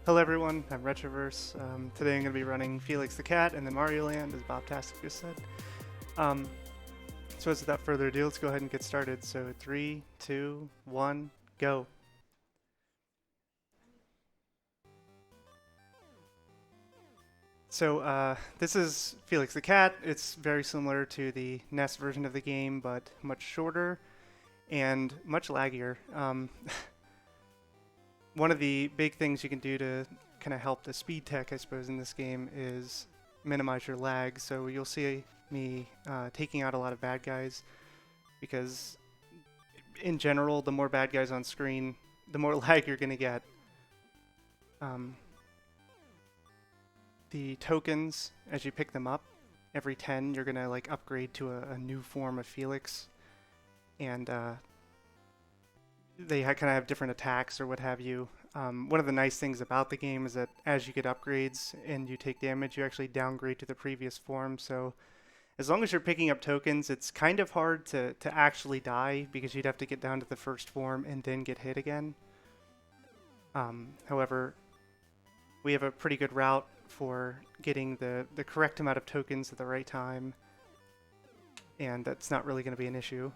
Hello everyone, I'm Retroverse. Today I'm going to be running Felix the Cat and then Mario Land, as Bob Tastic just said. Um, so without further ado, let's go ahead and get started. So 3, 2, 1, go. So this is Felix the Cat. It's very similar to the NES version of the game, but much shorter and much laggier. One of the big things you can do to kind of help the speed tech, I suppose, in this game is minimize your lag. So you'll see me taking out a lot of bad guys because, in general, the more bad guys on screen, the more lag you're going to get. The tokens, as you pick them up, every 10, you're going to like upgrade to a new form of Felix. And they kind of have different attacks or what have you. One of the nice things about the game is that as you get upgrades and you take damage, you actually downgrade to the previous form. So as long as you're picking up tokens, it's kind of hard to actually die because you'd have to get down to the first form and then get hit again. However, we have a pretty good route for getting the correct amount of tokens at the right time, and that's not really going to be an issue.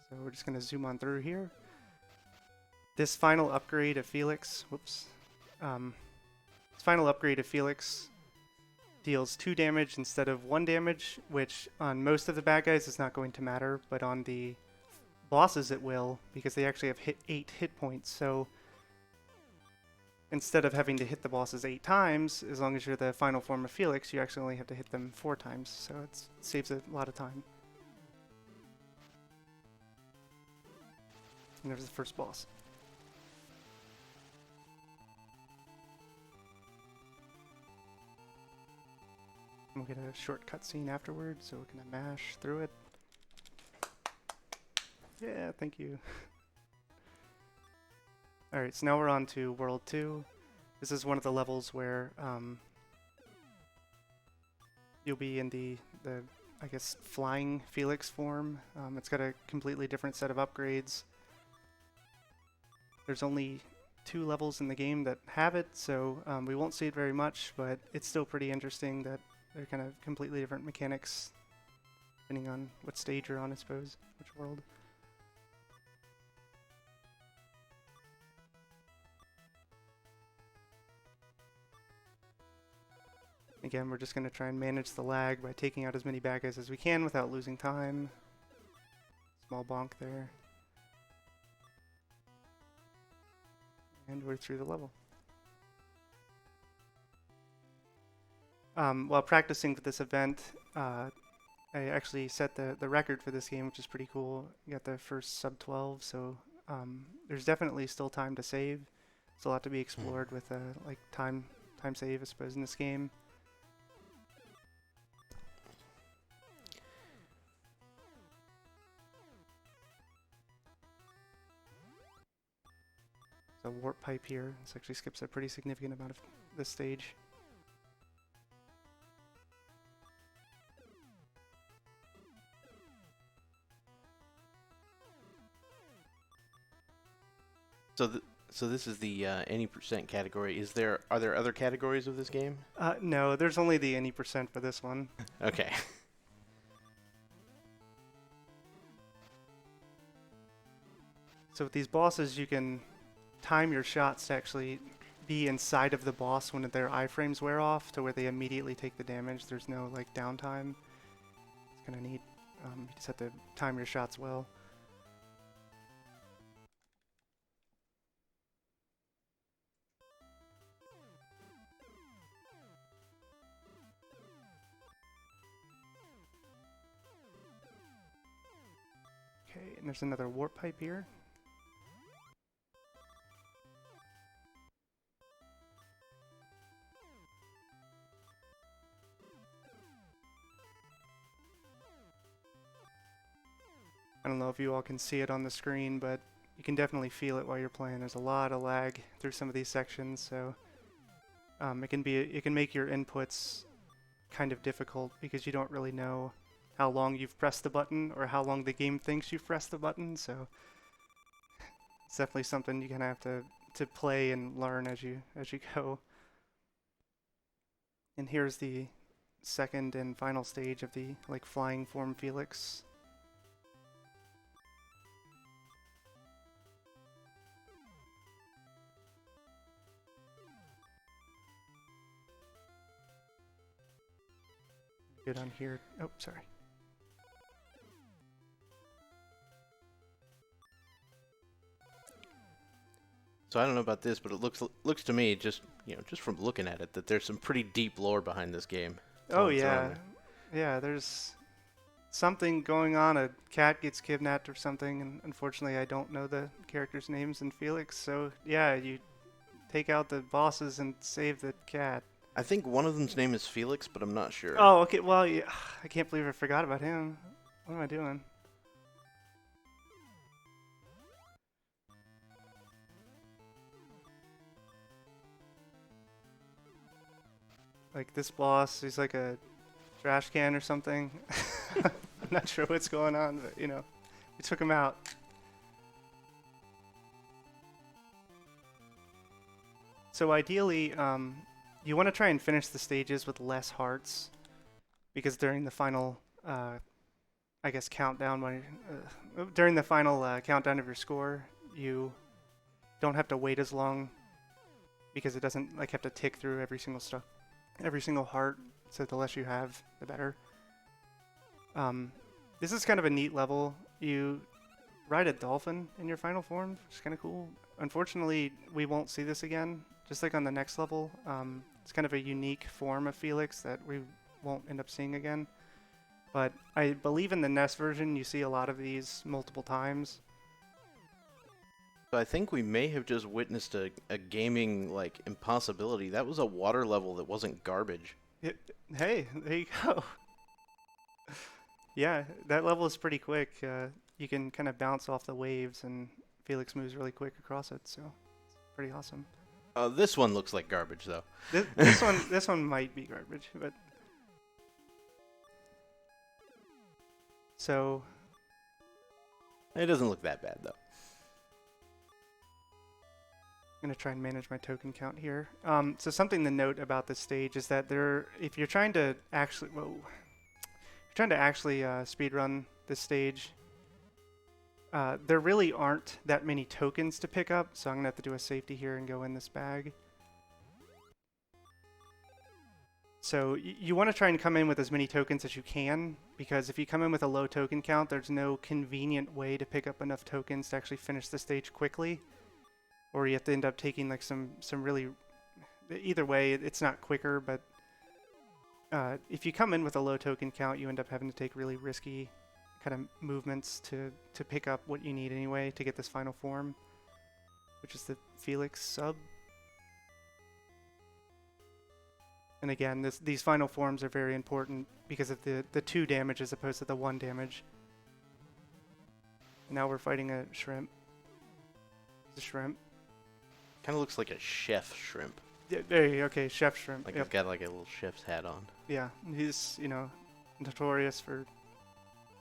So we're just going to zoom on through here. This final upgrade of Felix, this final upgrade of Felix deals 2 damage instead of 1 damage, which on most of the bad guys is not going to matter, but on the bosses it will, because they actually have 8 hit points. So instead of having to hit the bosses 8 times, as long as you're the final form of Felix, you actually only have to hit them 4 times, so it saves a lot of time. And there's the first boss. We'll get a short cutscene afterwards, so we're gonna mash through it. Yeah, thank you. Alright, so now we're on to World 2. This is one of the levels where you'll be in the I guess, flying Felix form. It's got a completely different set of upgrades. There's only 2 levels in the game that have it, so we won't see it very much, but it's still pretty interesting that they're kind of completely different mechanics depending on what stage you're on, I suppose, which world. Again, we're just going to try and manage the lag by taking out as many bad guys as we can without losing time. Small bonk there. And we're through the level. While practicing for this event, I actually set the record for this game, which is pretty cool. You got the first sub 12, so there's definitely still time to save. There's a lot to be explored with like time save, I suppose, in this game. A warp pipe here. This actually skips a pretty significant amount of this stage. So this is the any percent category. Are there other categories of this game? No, there's only the any percent for this one. Okay. So with these bosses, you can time your shots to actually be inside of the boss when their iframes wear off, to where they immediately take the damage. There's no like downtime. It's kind of neat. You just have to time your shots well. Okay, and there's another warp pipe here. I don't know if you all can see it on the screen, but you can definitely feel it while you're playing. There's a lot of lag through some of these sections, so it can make your inputs kind of difficult because you don't really know how long you've pressed the button or how long the game thinks you've pressed the button. So It's definitely something you kind of have to play and learn as you go. And here's the second and final stage of the like flying form Felix. Good on here. Oh, sorry. So I don't know about this, but it looks to me, just from looking at it, that there's some pretty deep lore behind this game. That's all Oh I'm throwing yeah, there. yeah. There's something going on. A cat gets kidnapped or something, and unfortunately, I don't know the characters' names in Felix. So yeah, you take out the bosses and save the cat. I think one of them's name is Felix, but I'm not sure. Oh, okay. Well, yeah, I can't believe I forgot about him. What am I doing? Like this boss, he's like a trash can or something. I'm not sure what's going on, but we took him out. So ideally, you want to try and finish the stages with less hearts, because during the final, I guess, countdown, during the final countdown of your score, you don't have to wait as long, because it doesn't like have to tick through every single heart. So the less you have, the better. This is kind of a neat level. You ride a dolphin in your final form, which is kind of cool. Unfortunately, we won't see this again. Just like on the next level, it's kind of a unique form of Felix that we won't end up seeing again. But I believe in the NES version, you see a lot of these multiple times. So I think we may have just witnessed a gaming like impossibility. That was a water level that wasn't garbage. Hey, there you go. Yeah, that level is pretty quick. You can kind of bounce off the waves, and Felix moves really quick across it, so it's pretty awesome. This one looks like garbage, though. This one might be garbage, but so It doesn't look that bad, though. I'm gonna try and manage my token count here. So something to note about this stage is that if you're trying to actually, speedrun this stage, there really aren't that many tokens to pick up, so I'm gonna have to do a safety here and go in this bag. So you want to try and come in with as many tokens as you can, because if you come in with a low token count, there's no convenient way to pick up enough tokens to actually finish the stage quickly. Or you have to end up taking like some really, either way, it's not quicker, but if you come in with a low token count, you end up having to take really risky kind of movements to pick up what you need anyway to get this final form, which is the Felix sub. And again, these final forms are very important because of the 2 damage as opposed to the 1 damage. Now we're fighting a shrimp. It's a shrimp. Kind of looks like a chef shrimp. Yeah, there you go. Okay, chef shrimp. Like Yep. he's got like a little chef's hat on. Yeah, he's, notorious for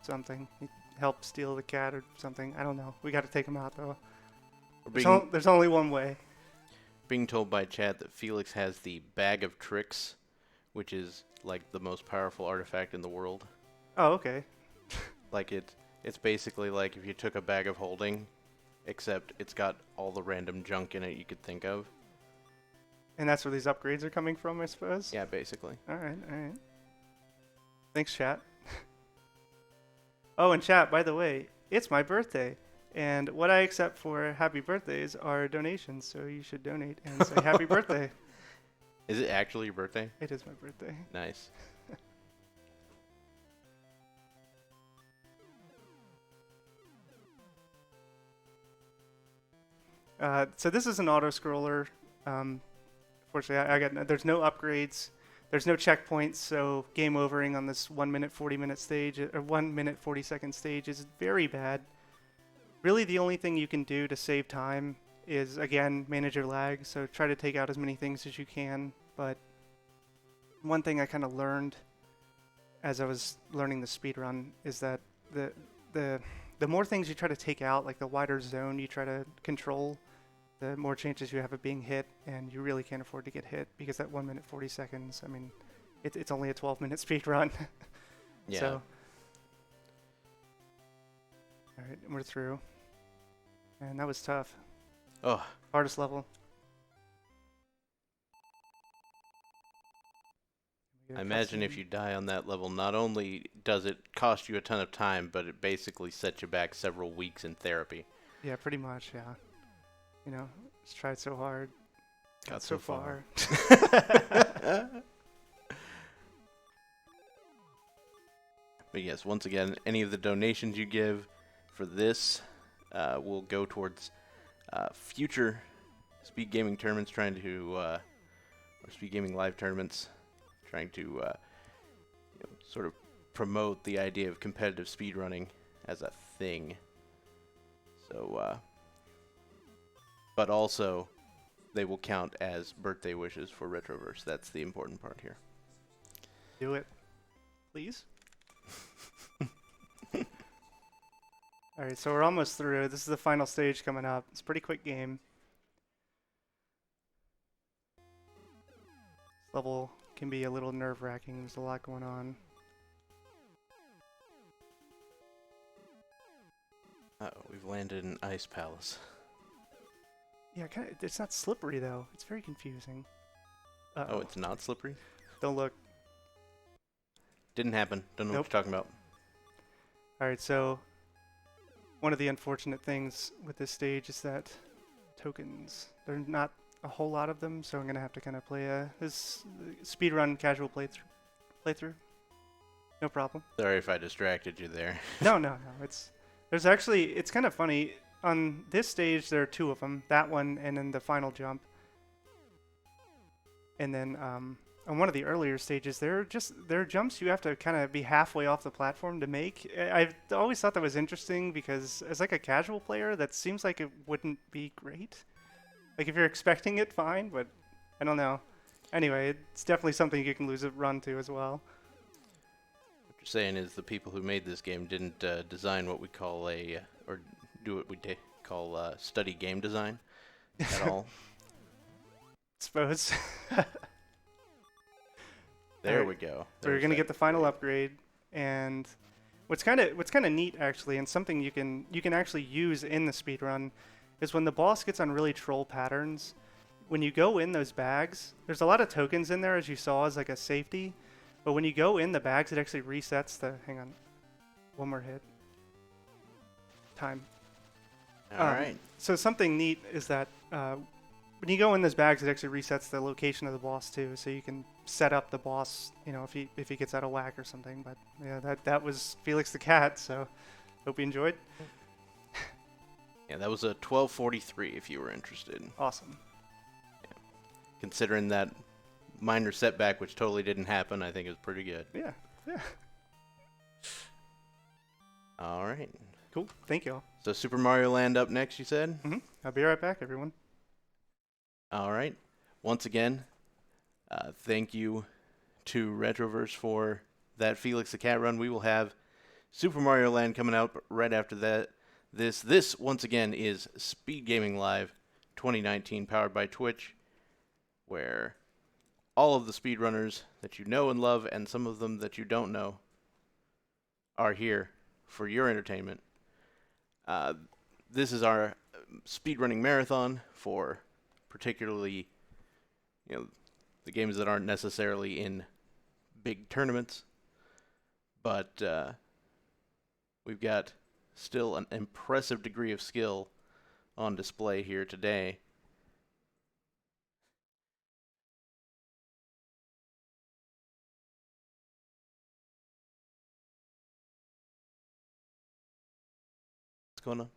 something. He helped steal the cat or something. I don't know. We got to take him out, though. There's only one way. Being told by chat that Felix has the Bag of Tricks, which is like the most powerful artifact in the world. Oh, okay. Like it's basically like if you took a bag of holding, except it's got all the random junk in it you could think of. And that's where these upgrades are coming from, I suppose? Yeah, basically. Alright. Thanks, chat. Oh, and chat, by the way, it's my birthday. And what I accept for happy birthdays are donations, so you should donate and say happy birthday. Is it actually your birthday? It is my birthday. Nice. So this is an auto-scroller. Fortunately, there's no upgrades. There's no checkpoints, so game overing on this 1 minute 40-minute stage, or 1 minute 40-second stage is very bad. Really, the only thing you can do to save time is, again, manage your lag. So try to take out as many things as you can. But one thing I kind of learned as I was learning the speedrun is that the the more things you try to take out, like the wider zone you try to control, the more chances you have of being hit, and you really can't afford to get hit because that 1 minute 40 seconds, I mean, it's only a 12-minute speed run. Yeah. So, all right, we're through. And that was tough. Oh, Hardest level. I imagine if you die on that level, not only does it cost you a ton of time, but it basically sets you back several weeks in therapy. Yeah, pretty much, yeah. You know, just tried so hard. Got so far. But yes, once again, any of the donations you give for this will go towards future Speed Gaming tournaments, or Speed Gaming Live tournaments, trying to sort of promote the idea of competitive speedrunning as a thing. So, but also, they will count as birthday wishes for Retroverse. That's the important part here. Do it. Please. Alright, so we're almost through. This is the final stage coming up. It's a pretty quick game. This level can be a little nerve-wracking. There's a lot going on. Uh-oh, we've landed in Ice Palace. Yeah, it's not slippery, though. It's very confusing. Uh-oh. Oh, it's not slippery? Don't look. Didn't happen. Don't know Nope. what you're talking about. Alright, so one of the unfortunate things with this stage is that tokens, there are not a whole lot of them, so I'm going to have to kind of play this speedrun casual playthrough. No problem. Sorry if I distracted you there. No. It's kind of funny. On this stage, there are two of them. That one and then the final jump. And then on one of the earlier stages, there are jumps you have to kind of be halfway off the platform to make. I've always thought that was interesting because as like a casual player, that seems like it wouldn't be great. Like if you're expecting it, fine, but I don't know. Anyway, it's definitely something you can lose a run to as well. What you're saying is the people who made this game didn't design what we call or do what we call study game design at all. Suppose. There we go. So we're gonna get the final upgrade, and what's kind of neat actually, and something you can actually use in the speedrun, is when the boss gets on really troll patterns. When you go in those bags, there's a lot of tokens in there, as you saw, as like a safety. But when you go in the bags, it actually resets the. Hang on, one more hit. Time. All right. So something neat is that when you go in those bags, it actually resets the location of the boss too, so you can set up the boss, you know, if he gets out of whack or something. But yeah, that was Felix the cat. So hope you enjoyed. Yeah, that was a 12:43 if you were interested. Awesome. Yeah. Considering that minor setback, which totally didn't happen, I think it was pretty good. Yeah. All right. Cool. Thank you all. So Super Mario Land up next, you said? Mm-hmm. I'll be right back, everyone. All right. Once again, thank you to Retroverse for that Felix the Cat run. We will have Super Mario Land coming out right after that. This once again is Speed Gaming Live 2019, powered by Twitch, where all of the speedrunners that you know and love, and some of them that you don't know, are here for your entertainment. This is our speedrunning marathon for particularly, the games that aren't necessarily in big tournaments, but we've got still an impressive degree of skill on display here today. What's going on?